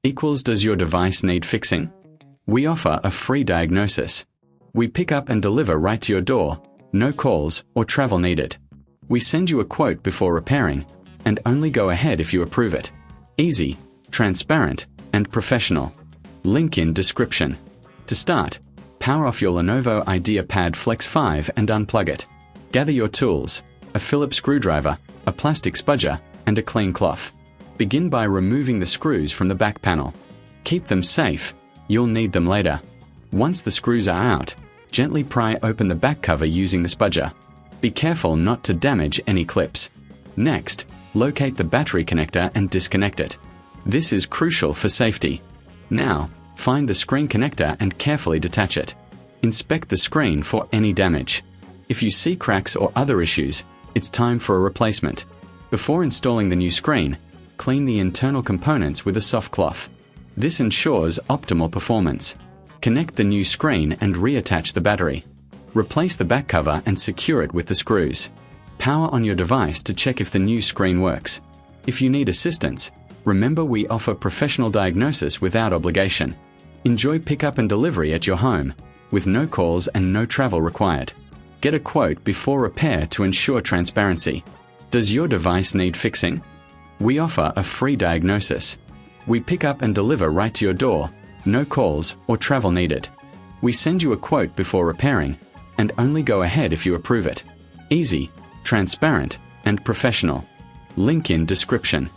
equals does your device need fixing? We offer a free diagnosis. We pick up and deliver right to your door, no calls or travel needed. We send you a quote before repairing, and only go ahead if you approve it. Easy, transparent, and professional. Link in description. To start, power off your Lenovo IdeaPad Flex 5 and unplug it. Gather your tools, a Phillips screwdriver, a plastic spudger, and a clean cloth. Begin by removing the screws from the back panel. Keep them safe, you'll need them later. Once the screws are out, gently pry open the back cover using the spudger. Be careful not to damage any clips. Next, locate the battery connector and disconnect it. This is crucial for safety. Now, find the screen connector and carefully detach it. Inspect the screen for any damage. If you see cracks or other issues, it's time for a replacement. Before installing the new screen, clean the internal components with a soft cloth. This ensures optimal performance. Connect the new screen and reattach the battery. Replace the back cover and secure it with the screws. Power on your device to check if the new screen works. If you need assistance, remember we offer professional diagnosis without obligation. Enjoy pickup and delivery at your home, with no calls and no travel required. Get a quote before repair to ensure transparency. Does your device need fixing? We offer a free diagnosis. We pick up and deliver right to your door, no calls or travel needed. We send you a quote before repairing, and only go ahead if you approve it. Easy, transparent, and professional. Link in description.